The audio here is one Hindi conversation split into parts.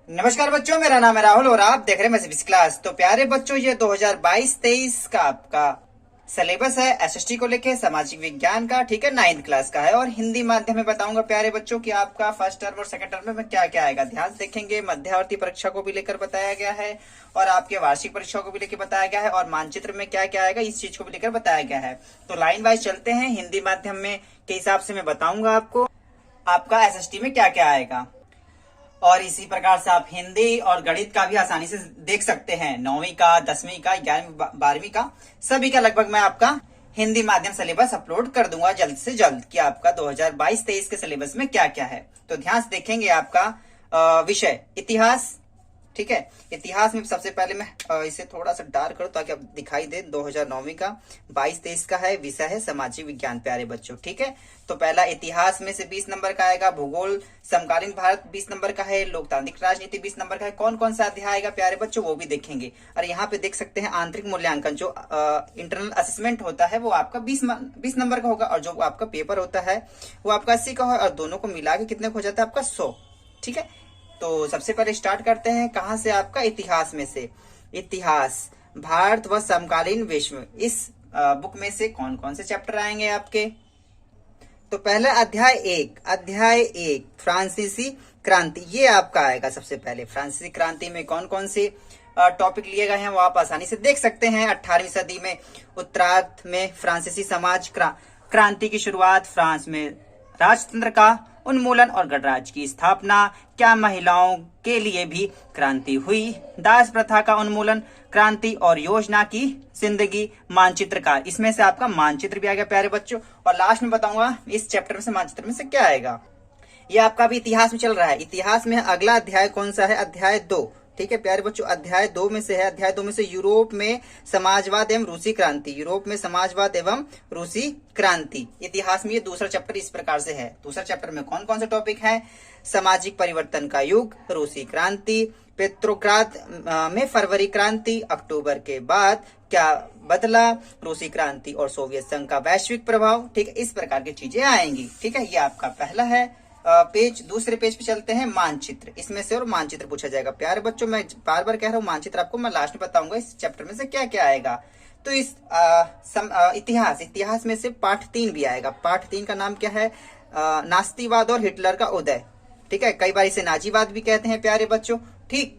नमस्कार बच्चों, मेरा नाम है राहुल और आप देख रहे हैं मैथमेटिक्स क्लास। तो प्यारे बच्चों, ये 2022-23 का आपका सिलेबस है एसएसटी को लेके सामाजिक विज्ञान का। ठीक है, 9th क्लास का है और हिंदी माध्यम में बताऊंगा प्यारे बच्चों कि आपका फर्स्ट टर्म और सेकंड टर्म में क्या क्या आएगा। ध्यान से देखेंगे, मध्यावर्ती परीक्षा को भी लेकर बताया गया है और आपके वार्षिक परीक्षा को भी लेकर बताया गया है और मानचित्र में क्या क्या आएगा इस चीज को भी लेकर बताया गया है। तो लाइन वाइज चलते हैं। हिंदी माध्यम में के हिसाब से मैं बताऊंगा आपको आपका एसएसटी में क्या क्या आएगा और इसी प्रकार से आप हिंदी और गणित का भी आसानी से देख सकते हैं। 9वीं का, 10वीं का, 11वीं, 12वीं का, सभी का लगभग मैं आपका हिंदी माध्यम सिलेबस अपलोड कर दूंगा जल्द से जल्द कि आपका 2022-23 के सिलेबस में क्या क्या है। तो ध्यान से देखेंगे आपका विषय इतिहास। ठीक है, इतिहास में सबसे पहले मैं इसे थोड़ा सा डार्क करूं ताकि आप दिखाई दे। 2009वीं का 22-23 का है, विषय है सामाजिक विज्ञान प्यारे बच्चों। ठीक है, तो पहला इतिहास में से 20 नंबर का आएगा, भूगोल समकालीन भारत 20 नंबर का है, लोकतांत्रिक राजनीति 20 नंबर का है। कौन कौन सा अध्याय आएगा प्यारे बच्चों वो भी देखेंगे। और यहाँ पे देख सकते हैं आंतरिक मूल्यांकन जो इंटरनल असेसमेंट होता है वो आपका 20 नंबर का होगा और जो आपका पेपर होता है वो आपका 80 का है और दोनों को मिला के कितने हो जाता है आपका 100। ठीक है, तो सबसे पहले स्टार्ट करते हैं कहां से, आपका इतिहास में से। इतिहास भारत व समकालीन विश्व, इस बुक में से कौन कौन से चैप्टर आएंगे आपके। तो पहला अध्याय एक फ्रांसीसी क्रांति, ये आपका आएगा सबसे पहले। फ्रांसीसी क्रांति में कौन कौन से टॉपिक लिए गए हैं वो आप आसानी से देख सकते हैं। 18वीं सदी में उत्तरार्ध में फ्रांसीसी समाज क्रांति की शुरुआत, फ्रांस में राजतंत्र का उन्मूलन और गणराज्य की स्थापना, क्या महिलाओं के लिए भी क्रांति हुई, दास प्रथा का उन्मूलन, क्रांति और योजना की जिंदगी, मानचित्रकार, इसमें से आपका मानचित्र भी आ गया प्यारे बच्चों। और लास्ट में बताऊंगा इस चैप्टर में से मानचित्र में से क्या आएगा। ये आपका भी इतिहास में चल रहा है। इतिहास में अगला अध्याय कौन सा है, अध्याय 2। ठीक है प्यारे बच्चों, अध्याय 2 में से है, अध्याय 2 में से यूरोप में समाजवाद एवं रूसी क्रांति, यूरोप में समाजवाद एवं रूसी क्रांति। इतिहास में ये दूसरा चैप्टर इस प्रकार से है। दूसरा चैप्टर में कौन कौन से टॉपिक है, सामाजिक परिवर्तन का युग, रूसी क्रांति, पेट्रोग्राद में फरवरी क्रांति, अक्टूबर के बाद क्या बदला, रूसी क्रांति और सोवियत संघ का वैश्विक प्रभाव। ठीक है, इस प्रकार की चीजें आएंगी। ठीक है, ये आपका पहला है पेज। दूसरे पेज पे चलते हैं, मानचित्र, इसमें से और मानचित्र पूछा जाएगा प्यारे बच्चों। मैं बार बार कह रहा हूँ मानचित्र आपको मैं लास्ट में बताऊंगा इस चैप्टर में से क्या क्या आएगा। तो इस इतिहास में से पाठ 3 भी आएगा। पाठ 3 का नाम क्या है, नास्तिवाद और हिटलर का उदय। ठीक है, कई बार इसे नाजीवाद भी कहते हैं प्यारे बच्चों। ठीक,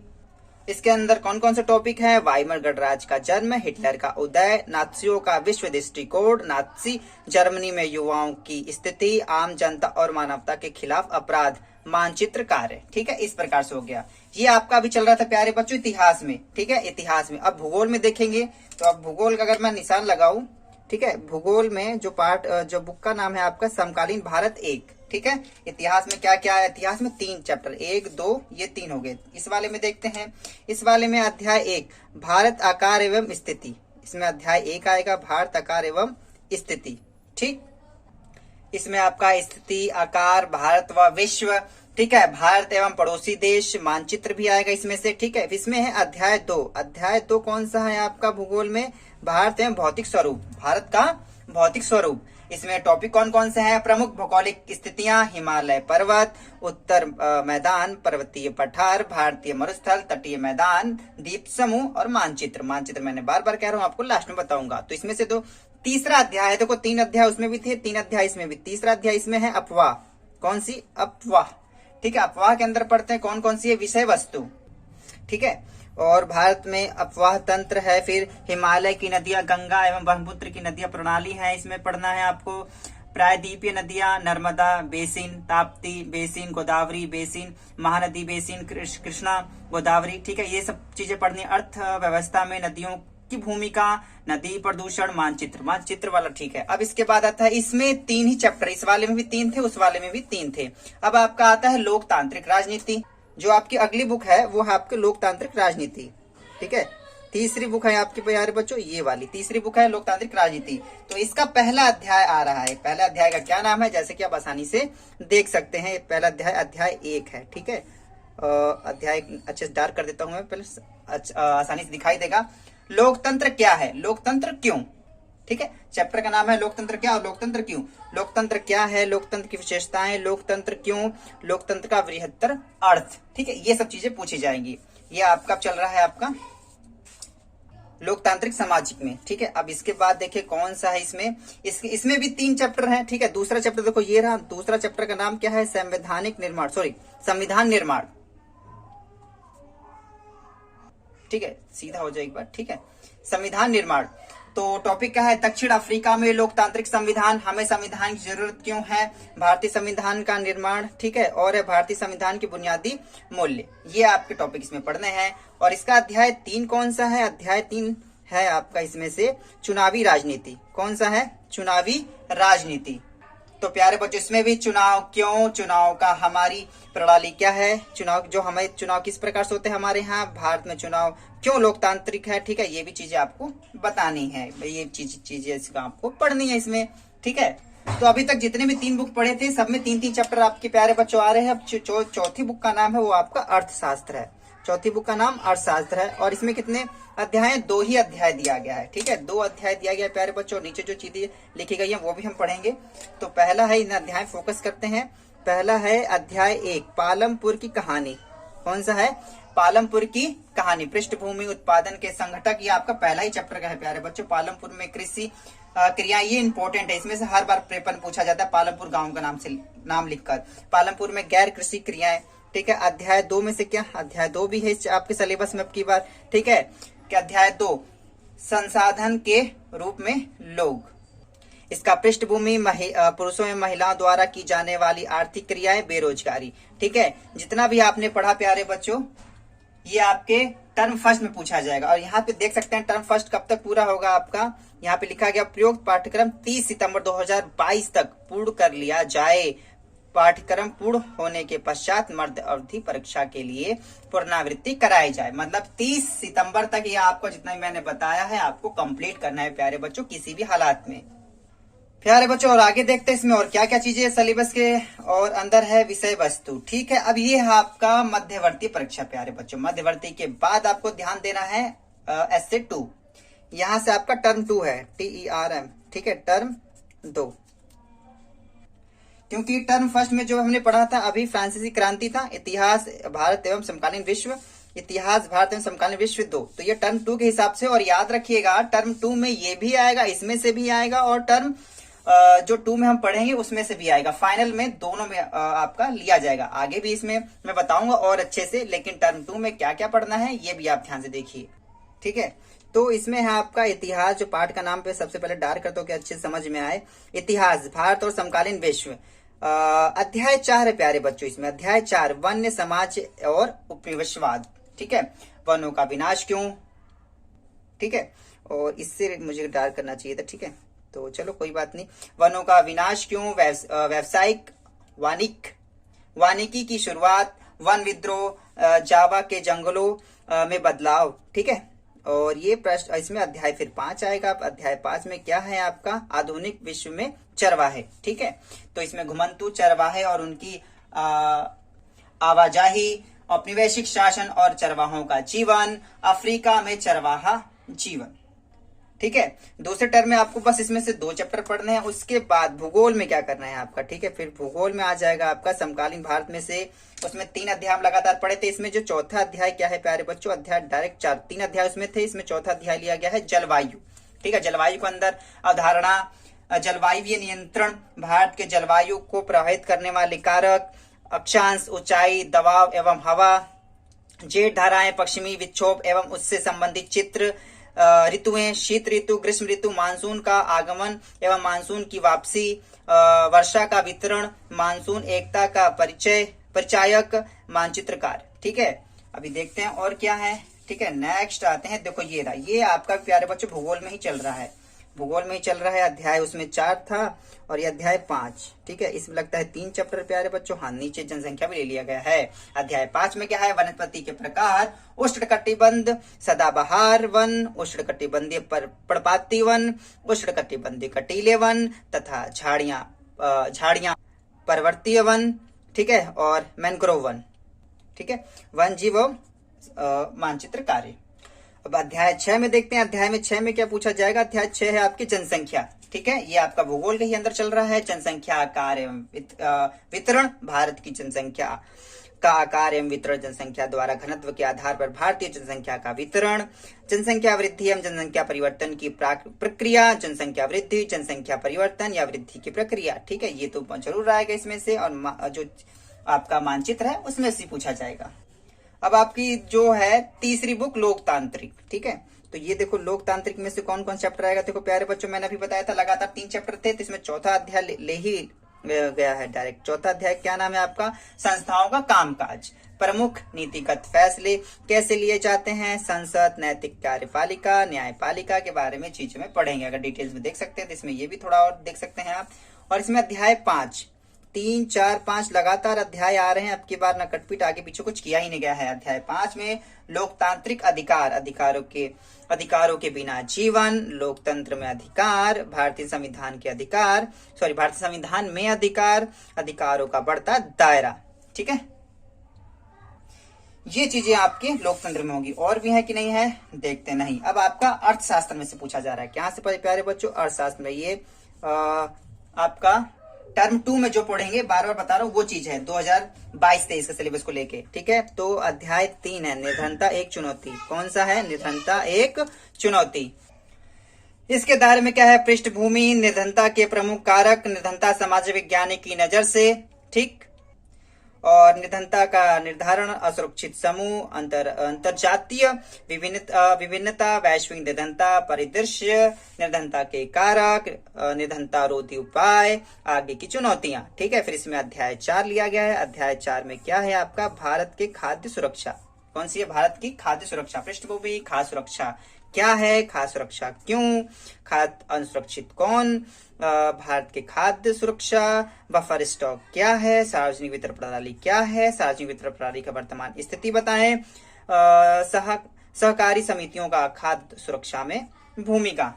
इसके अंदर कौन कौन से टॉपिक है, वाइमर गणराज्य का जन्म, हिटलर का उदय, नात्सियों का विश्व दृष्टिकोण, नात्सी जर्मनी में युवाओं की स्थिति, आम जनता और मानवता के खिलाफ अपराध, मानचित्र कार्य। ठीक है, इस प्रकार से हो गया। ये आपका अभी चल रहा था प्यारे बच्चों इतिहास में। ठीक है, इतिहास में। अब भूगोल में देखेंगे तो अब भूगोल का अगर मैं निशान लगाऊं, ठीक है, भूगोल में जो पार्ट जो बुक का नाम है आपका समकालीन भारत 1। ठीक है, इतिहास में क्या क्या है, इतिहास में 3 चैप्टर, 1, 2, ये 3 हो गए। इस वाले में देखते हैं, इस वाले में अध्याय 1 भारत आकार एवं स्थिति, इसमें अध्याय 1 आएगा भारत आकार एवं स्थिति। ठीक, इसमें आपका स्थिति, आकार, भारत व विश्व, ठीक है, भारत एवं पड़ोसी देश, मानचित्र भी आएगा इसमें से। ठीक है, इसमें है अध्याय 2। अध्याय 2 कौन सा है आपका भूगोल में, भारत एवं भौतिक स्वरूप, भारत का भौतिक स्वरूप। इसमें टॉपिक कौन कौन से हैं, प्रमुख भौगोलिक स्थितियां, हिमालय पर्वत, उत्तर मैदान, पर्वतीय पठार, भारतीय मरुस्थल, तटीय मैदान, द्वीप समूह और मानचित्र। मानचित्र मैंने बार बार कह रहा हूं आपको लास्ट में बताऊंगा। तो इसमें से तो तीसरा अध्याय है, देखो 3 अध्याय उसमें भी थे, 3 अध्याय इसमें भी। तीसरा अध्याय इसमें है अफवाह, कौन सी, अफवाह। ठीक है, अफवाह के अंदर पढ़ते हैं कौन कौन सी है, विषय वस्तु। ठीक है, और भारत में अपवाह तंत्र है, फिर हिमालय की नदियां, गंगा एवं ब्रह्मपुत्र की नदियां प्रणाली है, इसमें पढ़ना है आपको। प्रायद्वीपीय नदियां, Narmada basin, Tapti basin, Godavari basin, Mahanadi basin, Krishna, Godavari. ठीक है, ये सब चीजें पढ़नी। अर्थव्यवस्था में नदियों की भूमिका, नदी प्रदूषण, मानचित्र, मानचित्र वाला। ठीक है, अब इसके बाद आता है, इसमें 3 ही चैप्टर, इस वाले में भी 3 थे, उस वाले में भी 3 थे। अब आपका आता है लोकतांत्रिक राजनीति, जो आपकी अगली बुक है वो है आपके लोकतांत्रिक राजनीति। ठीक है, तीसरी बुक है आपके प्यारे बच्चों, ये वाली तीसरी बुक है लोकतांत्रिक राजनीति। तो इसका पहला अध्याय आ रहा है। पहला अध्याय का क्या नाम है, जैसे कि आप आसानी से देख सकते हैं, पहला अध्याय अध्याय 1 है। ठीक है, अध्याय अच्छे से डार्क कर देता हूं मैं, पहले आसानी से दिखाई देगा। लोकतंत्र क्या है, लोकतंत्र क्यों। ठीक है। चैप्टर का नाम है लोकतंत्र क्या और लोकतंत्र क्यों। लोकतंत्र क्या है, लोकतंत्र की विशेषताएं, लोकतंत्र क्यों, लोकतंत्र का बृहत्तर अर्थ, ठीक है, ये सब चीजें पूछी जाएंगी। ये आपका चल रहा है आपका लोकतांत्रिक सामाजिक में, ठीक है। अब इसके बाद देखिए कौन सा है इसमें, इसमें भी 3 चैप्टर हैं, ठीक है। दूसरा चैप्टर देखो ये रहा, दूसरा चैप्टर का नाम क्या है, संवैधानिक निर्माण, संविधान निर्माण, ठीक है, सीधा हो जाए एक बार, ठीक है, संविधान निर्माण। तो टॉपिक क्या है, दक्षिण अफ्रीका में लोकतांत्रिक संविधान, हमें संविधान की जरूरत क्यों है, भारतीय संविधान का निर्माण, ठीक है, और है भारतीय संविधान के बुनियादी मूल्य। ये आपके टॉपिक इसमें पढ़ने हैं। और इसका अध्याय 3 कौन सा है, अध्याय 3 है आपका इसमें से चुनावी राजनीति। कौन सा है, चुनावी राजनीति। तो प्यारे बच्चों इसमें भी चुनाव क्यों, चुनाव का हमारी प्रणाली क्या है, चुनाव जो हमें चुनाव किस प्रकार से होते हैं हमारे यहाँ भारत में, चुनाव क्यों लोकतांत्रिक है, ठीक है, ये भी चीजें आपको बतानी है, ये चीजें इसका आपको पढ़नी है इसमें, ठीक है। तो अभी तक जितने भी 3 बुक पढ़े थे सब में 3-3 चैप्टर आपके प्यारे बच्चों आ रहे हैं। अब चौथी बुक का नाम है वो आपका अर्थशास्त्र है, चौथी बुक का नाम अर्थशास्त्र है। और इसमें कितने अध्याय हैं, 2 ही अध्याय दिया गया है, ठीक है, 2 अध्याय दिया गया है प्यारे बच्चों। नीचे जो चीजें लिखी गई है वो भी हम पढ़ेंगे। तो पहला है, इन अध्याय फोकस करते हैं। पहला है अध्याय 1 पालमपुर की कहानी। कौन सा है, पालमपुर की कहानी, पृष्ठभूमि उत्पादन के संघटक, ये आपका पहला ही चैप्टर का है प्यारे बच्चों। पालमपुर में कृषि क्रिया, ये इंपॉर्टेंट है, इसमें से हर बार पेपर में पूछा जाता है, पालमपुर गांव का नाम लिखकर। पालमपुर में गैर कृषि क्रियाएं, ठीक है। अध्याय 2 में से क्या, अध्याय 2 भी है आपके सिलेबस में अब की बार, ठीक है, कि अध्याय 2 संसाधन के रूप में लोग। इसका पृष्ठभूमि पुरुषों एवं महिलाओं द्वारा की जाने वाली आर्थिक क्रियाएं, बेरोजगारी, ठीक है। जितना भी आपने पढ़ा प्यारे बच्चों ये आपके टर्म फर्स्ट में पूछा जाएगा। और यहाँ पे देख सकते हैं टर्म फर्स्ट कब तक पूरा होगा आपका, यहाँ पे लिखा गया प्रयुक्त पाठ्यक्रम 30 सितंबर 2022 तक पूर्ण कर लिया जाए। पाठ्यक्रम पूर्ण होने के पश्चात मध्य अवधि परीक्षा के लिए पुनरावृत्ति कराई जाए। मतलब 30 सितंबर तक ये आपको जितना भी मैंने बताया है आपको कंप्लीट करना है प्यारे बच्चों, किसी भी हालात में। प्यारे बच्चों और आगे देखते हैं इसमें और क्या क्या चीजें सिलेबस के और अंदर है विषय वस्तु, ठीक है। अब ये है आपका मध्यवर्ती परीक्षा प्यारे बच्चों। मध्यवर्ती के बाद आपको ध्यान देना है एस्से 2, यहाँ से आपका टर्म 2 है, TERM, ठीक है, टर्म 2। क्योंकि टर्म फर्स्ट में जो हमने पढ़ा था अभी फ्रांसीसी क्रांति था, इतिहास भारत एवं समकालीन विश्व, इतिहास भारत एवं समकालीन विश्व 2, तो ये टर्म 2 के हिसाब से। और याद रखिएगा टर्म 2 में ये भी आएगा, इसमें से भी आएगा, और टर्म जो 2 में हम पढ़ेंगे उसमें से भी आएगा। फाइनल में दोनों में आपका लिया जाएगा। आगे भी इसमें मैं बताऊंगा और अच्छे से, लेकिन टर्म 2 में क्या क्या पढ़ना है ये भी आप ध्यान से देखिए, ठीक है। तो इसमें है आपका इतिहास, जो पाठ का नाम पे सबसे पहले डार्क करता हूं कि अच्छे समझ में आए। इतिहास भारत और समकालीन विश्व, अध्याय 4 है प्यारे बच्चों। इसमें अध्याय 4 वन्य समाज और उपनिवेशवाद, ठीक है, वनों का विनाश क्यों, ठीक है, और इससे मुझे डार्क करना चाहिए था, ठीक है, तो चलो कोई बात नहीं। वनों का विनाश क्यों, व्यवसायिक वानिकी की शुरुआत, वन विद्रोह, जावा के जंगलों में बदलाव, ठीक है। और ये प्रश्न इसमें अध्याय फिर 5 आएगा। अध्याय 5 में क्या है आपका, आधुनिक विश्व में चरवाहे, ठीक है। तो इसमें घुमंतु चरवाहे और उनकी आवाजाही, औपनिवेशिक शासन और चरवाहों का जीवन, अफ्रीका में चरवाहा जीवन, ठीक है। दूसरे टर्म में आपको बस इसमें से 2 चैप्टर पढ़ने हैं। उसके बाद भूगोल में क्या करना है आपका, ठीक है, फिर भूगोल में आ जाएगा आपका समकालीन भारत में से, उसमें 3 अध्याय हम लगातार पढ़े थे। इसमें जो चौथा अध्याय क्या है प्यारे बच्चों, अध्याय डायरेक्ट 3 अध्याय उसमें थे, इसमें चौथा अध्याय लिया गया है जलवायु, ठीक है। जलवायु के अंदर अवधारणा, जलवायु नियंत्रण, भारत के जलवायु को प्रभावित करने वाले कारक, अक्षांश, ऊंचाई, दबाव एवं हवा, जेठ धाराएं, पश्चिमी विक्षोभ एवं उससे संबंधित चित्र, ऋतुएं, शीत ऋतु, ग्रीष्म ऋतु, मानसून का आगमन एवं मानसून की वापसी, वर्षा का वितरण, मानसून एकता का परिचायक, मानचित्रकार, ठीक है। अभी देखते हैं और क्या है, ठीक है। नेक्स्ट आते हैं, देखो ये रहा, ये आपका प्यारे बच्चों भूगोल में ही चल रहा है, भूगोल में ही चल रहा है। अध्याय उसमें 4 था और ये अध्याय 5, ठीक है। इसमें लगता है 3 चैप्टर प्यारे बच्चों, हाँ नीचे जनसंख्या भी ले लिया गया है। अध्याय 5 में क्या है, वनस्पति के प्रकार, उष्णकटिबंध सदाबहार वन, उष्णकटिबंधीय पर्णपाती वन, उष्णकटिबंधीय कटीले वन तथा झाड़ियां पर्वतीय वन, ठीक है, और मैंग्रोव वन, ठीक है। वन जीव मानचित्र कार्य। अब अध्याय 6 में देखते हैं, अध्याय में 6 में क्या पूछा जाएगा। अध्याय 6 है आपकी जनसंख्या, ठीक है, ये आपका भूगोल के ही अंदर चल रहा है। जनसंख्या आकार एवं वितरण, भारत की जनसंख्या का आकार एवं वितरण, जनसंख्या द्वारा घनत्व के आधार पर भारतीय जनसंख्या का वितरण, जनसंख्या वृद्धि एवं जनसंख्या परिवर्तन की प्रक्रिया, जनसंख्या वृद्धि, जनसंख्या परिवर्तन या वृद्धि की प्रक्रिया, ठीक है, ये तो जरूर आएगा इसमें से। और जो आपका मानचित्र है उसमें से पूछा जाएगा। अब आपकी जो है तीसरी बुक लोकतांत्रिक, ठीक है, तो ये देखो लोकतांत्रिक में से कौन कौन चैप्टर आएगा। देखो प्यारे बच्चों, मैंने अभी बताया था लगातार 3 चैप्टर थे, तो इसमें चौथा अध्याय ले ही गया है डायरेक्ट। चौथा अध्याय क्या नाम है आपका, संस्थाओं का कामकाज, प्रमुख नीतिगत फैसले कैसे लिए जाते हैं, संसद, नैतिक कार्यपालिका, न्यायपालिका के बारे में चीजों में पढ़ेंगे। अगर डिटेल्स में देख सकते हैं तो इसमें ये भी थोड़ा और देख सकते हैं आप। और इसमें अध्याय 5, 3, 4, 5 लगातार अध्याय आ रहे हैं। अब की बार न कटपीट आगे पीछे कुछ किया ही नहीं गया है। अध्याय 5 में लोकतांत्रिक अधिकार, अधिकारों के बिना जीवन, लोकतंत्र में अधिकार, भारतीय संविधान के अधिकार, भारतीय संविधान में अधिकार, अधिकारों का बढ़ता दायरा, ठीक है, ये चीजें आपके लोकतंत्र में होगी। और भी है कि नहीं है, देखते नहीं। अब आपका अर्थशास्त्र में से पूछा जा रहा है। क्या से प्यारे बच्चों, अर्थशास्त्र में ये आपका टर्म 2 में जो पढ़ेंगे, बार बार बता रहा हूँ, वो चीज है 2022-23 के सिलेबस को लेके, ठीक है। तो अध्याय 3 है निर्धनता एक चुनौती। कौन सा है, निर्धनता एक चुनौती। इसके दायरे में क्या है, पृष्ठभूमि, निर्धनता के प्रमुख कारक, निर्धनता समाज विज्ञानी की नजर से, ठीक, और निर्धनता का निर्धारण, असुरक्षित समूह, अंतरजातीय विभिन्नता, वैश्विक निर्धनता परिदृश्य, निर्धनता के कारक, निर्धनता रोधी उपाय, आगे की चुनौतियां, ठीक है। फिर इसमें अध्याय 4 लिया गया है। अध्याय 4 में क्या है आपका, भारत के खाद्य सुरक्षा। कौन सी है, भारत की खाद्य सुरक्षा। पृष्ठभूमि, खाद्य सुरक्षा क्या है, खाद्य सुरक्षा क्यों, खाद्य असुरक्षित कौन, भारत के खाद्य सुरक्षा, बफर स्टॉक क्या है, सार्वजनिक वितरण प्रणाली क्या है, सार्वजनिक वितरण प्रणाली का वर्तमान स्थिति बताएं, सहकारी समितियों का खाद्य सुरक्षा में भूमिका,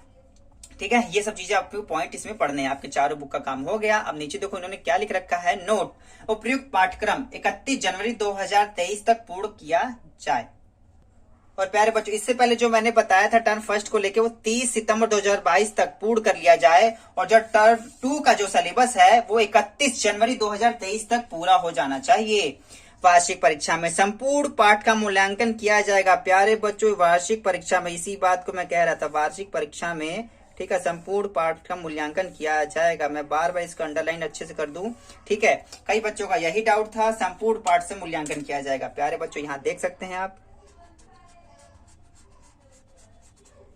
ठीक है। ये सब चीजें आपको पॉइंट इसमें पढ़ने हैं। आपके चारों बुक का काम हो गया। अब नीचे देखो इन्होंने क्या लिख रखा है, नोट, उपयुक्त पाठ्यक्रम 31 जनवरी 2023 तक पूर्ण किया जाए। और प्यारे बच्चों, इससे पहले जो मैंने बताया था टर्म फर्स्ट को लेके, वो 30 सितंबर 2022 तक पूर्ण कर लिया जाए। और जो टर्म 2 का जो सिलेबस है वो 31 जनवरी 2023 तक पूरा हो जाना चाहिए। वार्षिक परीक्षा में संपूर्ण पाठ का मूल्यांकन किया जाएगा। प्यारे बच्चों, वार्षिक परीक्षा में, इसी बात को मैं कह रहा था, वार्षिक परीक्षा में, ठीक है, संपूर्ण पाठ का मूल्यांकन किया जाएगा। मैं बार बार इसका अंडरलाइन अच्छे से कर दूं, ठीक है। कई बच्चों का यही डाउट था, संपूर्ण पाठ से मूल्यांकन किया जाएगा। प्यारे बच्चों, यहाँ देख सकते हैं आप,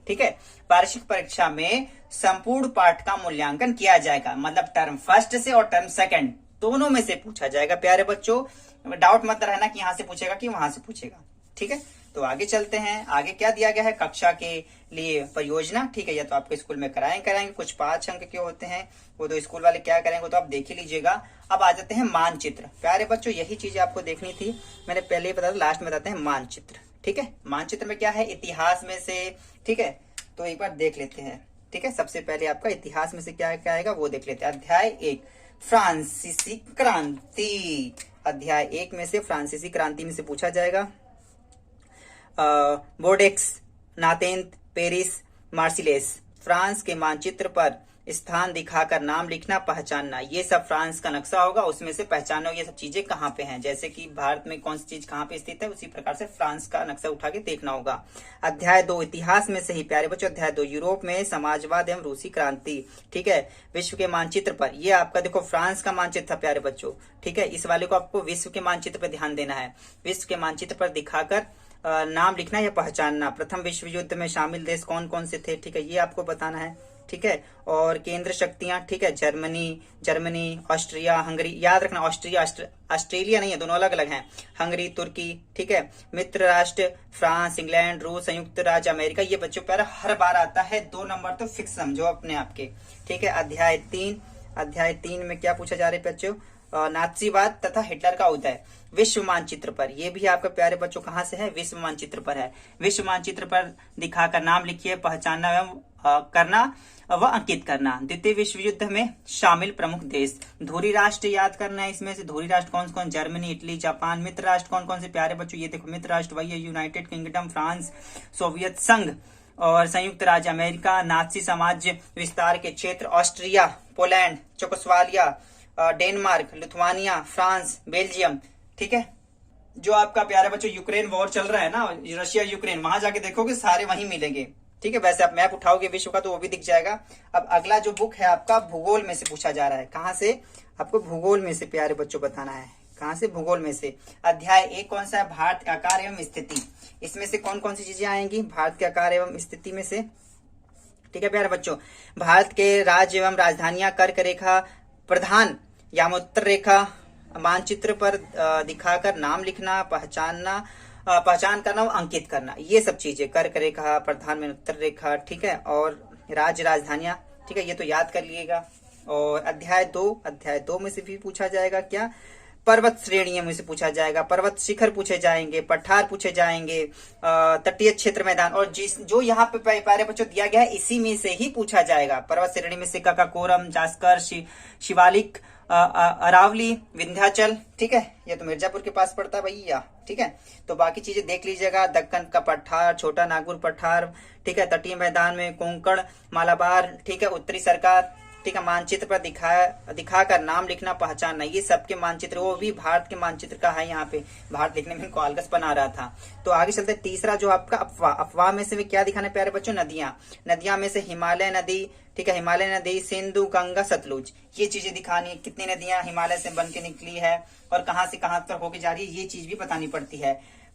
ठीक है, वार्षिक परीक्षा में संपूर्ण पाठ का मूल्यांकन किया जाएगा। मतलब टर्म फर्स्ट से और टर्म सेकंड दोनों में से पूछा जाएगा। प्यारे बच्चों, डाउट मत रहना कि यहां से पूछेगा कि वहां से पूछेगा, ठीक है। तो आगे चलते हैं। आगे क्या दिया गया है, कक्षा के लिए परियोजना, ठीक है, या तो आपके स्कूल में कराएंगे, कुछ 5 अंक के होते हैं, वो तो स्कूल वाले क्या करेंगे तो आप देख ही लीजिएगा। अब आ जाते हैं मानचित्र। प्यारे बच्चों, यही चीजें आपको देखनी थी, मैंने पहले ही बताया, लास्ट में बताते हैं मानचित्र, ठीक है। मानचित्र में क्या है, इतिहास में से, ठीक है, तो एक बार देख लेते हैं, ठीक है। सबसे पहले आपका इतिहास में से क्या क्या आएगा वो देख लेते हैं। अध्याय 1, फ्रांसीसी क्रांति। अध्याय 1 में से फ्रांसीसी क्रांति में से पूछा जाएगा। बोर्डेक्स, नातेंत, पेरिस, मार्सिलेस, फ्रांस के मानचित्र पर स्थान दिखाकर नाम लिखना, पहचानना। ये सब फ्रांस का नक्शा होगा, उसमें से पहचानो ये सब चीजें कहाँ पे हैं। जैसे कि भारत में कौन सी चीज कहाँ पे स्थित है, उसी प्रकार से फ्रांस का नक्शा उठा के देखना होगा। अध्याय 2, इतिहास में से ही प्यारे बच्चों, अध्याय 2, यूरोप में समाजवाद एवं रूसी क्रांति, ठीक है। विश्व के मानचित्र पर, ये आपका देखो फ्रांस का मानचित्र था प्यारे बच्चों, ठीक है। इस वाले को आपको विश्व के मानचित्र पर ध्यान देना है। विश्व के मानचित्र पर दिखाकर नाम लिखना या पहचानना। प्रथम विश्व युद्ध में शामिल देश कौन कौन से थे, ठीक है, ये आपको बताना है, ठीक है। और केंद्र शक्तियां, ठीक है, जर्मनी, ऑस्ट्रिया, हंगरी, याद रखना ऑस्ट्रेलिया नहीं है, दोनों अलग अलग हैं। हंगरी, तुर्की, ठीक है। मित्र राष्ट्र फ्रांस, इंग्लैंड, रूस, संयुक्त राज्य अमेरिका। ये बच्चों प्यारा हर बार आता है, 2 नंबर तो फिक्स समझो अपने आपके, ठीक है। अध्याय 3 में क्या पूछा जा रहा है बच्चों, नाथसीवाद तथा हिटलर का उदय। विश्व मानचित्र पर, ये भी आपके प्यारे बच्चों कहाँ से है, विश्व मानचित्र पर है। विश्व मानचित्र पर दिखाकर नाम लिखिए, पहचानना एवं करना व अंकित करना। द्वितीय विश्व युद्ध में शामिल प्रमुख देश, धुरी राष्ट्र याद करना है। इसमें से धुरी राष्ट्र कौन कौन, जर्मनी, इटली, जापान। मित्र राष्ट्र कौन कौन से प्यारे बच्चों, ये देखो मित्र राष्ट्र वही है, यूनाइटेड किंगडम, फ्रांस, सोवियत संघ और संयुक्त राज्य अमेरिका। नाजी साम्राज्य विस्तार के क्षेत्र, Austria, Poland, Czechoslovakia, Denmark, Lithuania, France, Belgium. ठीक है, जो आपका प्यारे बच्चों यूक्रेन वॉर चल रहा है ना, रशिया यूक्रेन, वहां जाके देखोगे सारे वहीं मिलेंगे। ठीक है, वैसे आप मैप उठाओगे विश्व का तो वो भी दिख जाएगा। अब अगला जो बुक है आपका भूगोल में से पूछा जा रहा है। कहां से? आपको भूगोल में से प्यारे बच्चों बताना है। कहां से? भूगोल में से। अध्याय 1 कौन सा है? भारत के आकार एवं स्थिति। इसमें से कौन कौन सी चीजें आएंगी? भारत के आकार एवं स्थिति में से। ठीक है प्यारे बच्चों, भारत के राज्य एवं राजधानियां, कर्क रेखा, प्रधान यामोत्तर रेखा, मानचित्र पर दिखाकर नाम लिखना, पहचान करना और अंकित करना, ये सब चीजें, कर्क रेखा, प्रधान में उत्तर रेखा। ठीक है, और राज्य राजधानियां। ठीक है, ये तो याद कर लिएगा। और अध्याय 2 में से भी पूछा जाएगा क्या? पर्वत श्रेणियों में से पूछा जाएगा, पर्वत शिखर पूछे जाएंगे, पठार पूछे जाएंगे, तटीय क्षेत्र, मैदान। और जो यहाँ पे प्यारे बच्चों दिया गया है इसी में से ही पूछा जाएगा। पर्वत श्रेणी में से काकाकोरम, जास्कर, शिवालिक, अरावली, विंध्याचल। ठीक है, ये तो मिर्जापुर के पास पड़ता है भैया। ठीक है, तो बाकी चीजें देख लीजिएगा। दक्कन का पठार, छोटा नागपुर पठार। ठीक है, तटीय मैदान में कोंकण, मालाबार। ठीक है, उत्तरी सरकार। ठीक है, मानचित्र पर दिखाकर नाम लिखना, पहचानना, ये सबके मानचित्र, वो भी भारत के मानचित्र का है। यहाँ पे भारत लिखने में कॉलगस बना रहा था। तो आगे चलते तीसरा जो आपका अफवाह में से क्या दिखाना है प्यारे बच्चों? नदियां में से हिमालय नदी। ठीक है, हिमालय नदी, सिंधु, गंगा, सतलुज, ये चीजें दिखानी है। कितनी नदियां हिमालय से बन के निकली है और कहां से कहां तक होके जा रही है, ये चीज भी बतानी पड़ती है।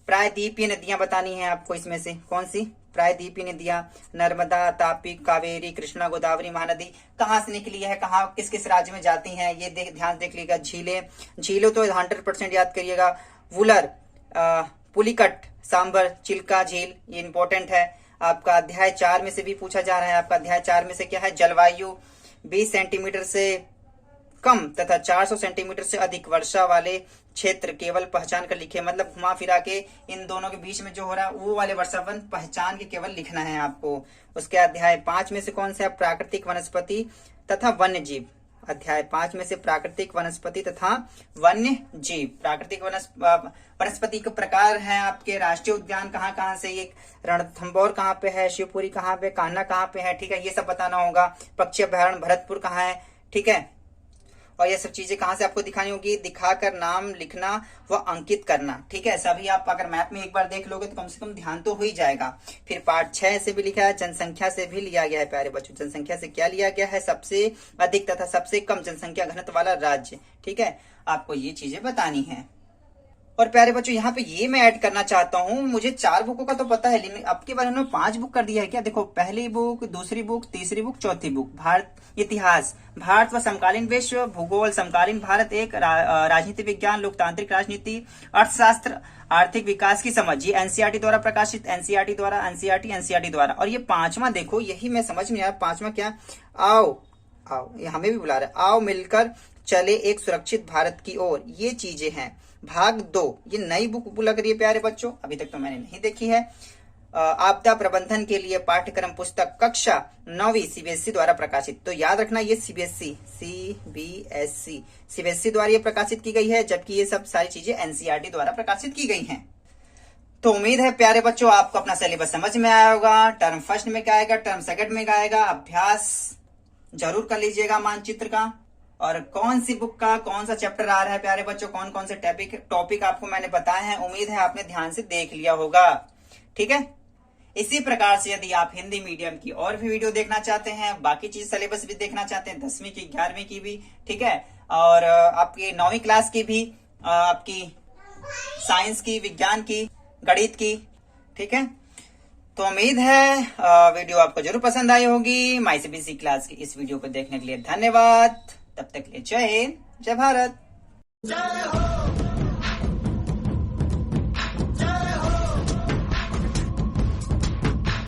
प्रायद्वीपीय नदियां बतानी है आपको। इसमें से कौन सी? प्रायद्वीपीय नदियां, नर्मदा, तापी, कावेरी, कृष्णा, गोदावरी, महानदी कहाँ से निकली है, कहाँ किस किस राज्य में जाती हैं, ये ध्यान देख लीजिएगा। झीलें तो 100% याद करिएगा। वुलर, पुलिकट, सांबर, चिल्का झील, ये इंपॉर्टेंट है। आपका अध्याय 4 में से भी पूछा जा रहा है। आपका अध्याय 4 में से क्या है? जलवायु, 20 सेंटीमीटर से कम तथा 400 सेंटीमीटर से अधिक वर्षा वाले क्षेत्र केवल पहचान कर लिखे। मतलब घुमा फिरा के इन दोनों के बीच में जो हो रहा है वो वाले वर्षावन पहचान के केवल लिखना है आपको। उसके अध्याय 5 में से कौन सा है? प्राकृतिक वनस्पति तथा वन्य जीव। अध्याय 5 में से प्राकृतिक वनस्पति तथा वन्य जीव। प्राकृतिक वनस्पति के प्रकार हैं आपके। राष्ट्रीय उद्यान कहाँ कहाँ से, ये रणथंभौर कहाँ पे है, शिवपुरी कहाँ पे, कान्हा कहाँ पे है। ठीक है, ये सब बताना होगा। पक्षी अभयारण्य भरतपुर कहाँ है। ठीक है, और ये सब चीजें कहां से आपको दिखानी होगी? दिखाकर नाम लिखना व अंकित करना। ठीक है, सभी आप अगर मैप में एक बार देख लोगे तो कम से कम ध्यान तो हो ही जाएगा। फिर पार्ट 6 से भी लिखा है, जनसंख्या से भी लिया गया है प्यारे बच्चों। जनसंख्या से क्या लिया गया है? सबसे अधिक तथा सबसे कम जनसंख्या घनत्व वाला राज्य। ठीक है, आपको ये चीजें बतानी है। और प्यारे बच्चों यहाँ पे ये मैं ऐड करना चाहता हूँ, मुझे 4 बुकों का तो पता है, लेकिन अब के बारे में 5 बुक कर दिया है क्या? देखो, पहली बुक, दूसरी बुक, तीसरी बुक, चौथी बुक। भारत इतिहास, भारत व समकालीन विश्व, भूगोल, समकालीन भारत, एक राजनीति विज्ञान, लोकतांत्रिक राजनीति, अर्थशास्त्र, आर्थिक विकास की समझ, ये एनसीईआरटी द्वारा प्रकाशित, एनसीईआरटी द्वारा। और ये 5वां देखो, यही मैं समझ में आया। 5वां क्या? आओ ये हमें भी बुला रहा है। आओ मिलकर चले एक सुरक्षित भारत की ओर, ये चीजें हैं। भाग 2, ये नई बुक लग रही है प्यारे बच्चों, अभी तक तो मैंने नहीं देखी है। आपदा प्रबंधन के लिए पाठ्यक्रम पुस्तक, कक्षा 9वीं, सीबीएसई द्वारा प्रकाशित। तो याद रखना, ये सीबीएसई द्वारा ये प्रकाशित की गई है, जबकि ये सब सारी चीजें एनसीईआरटी द्वारा प्रकाशित की गई हैं। तो उम्मीद है प्यारे बच्चों आपको अपना सिलेबस समझ में आया होगा। टर्म फर्स्ट में क्या आएगा, टर्म सेकंड में क्या आएगा, अभ्यास जरूर कर लीजिएगा मानचित्र का। और कौन सी बुक का कौन सा चैप्टर आ रहा है प्यारे बच्चों, कौन कौन से टॉपिक आपको मैंने बताए हैं, उम्मीद है आपने ध्यान से देख लिया होगा। ठीक है, इसी प्रकार से यदि आप हिंदी मीडियम की और भी वीडियो देखना चाहते हैं, बाकी चीज सिलेबस भी देखना चाहते हैं, 10वीं की, 11वीं की भी, ठीक है, और आपकी 9वीं क्लास की भी, आपकी साइंस की, विज्ञान की, गणित की, ठीक है, तो उम्मीद है वीडियो आपको जरूर पसंद आई होगी। माई सीबीएसई क्लास की इस वीडियो को देखने के लिए धन्यवाद। तब तक के लिए जय हिंद, जय भारत।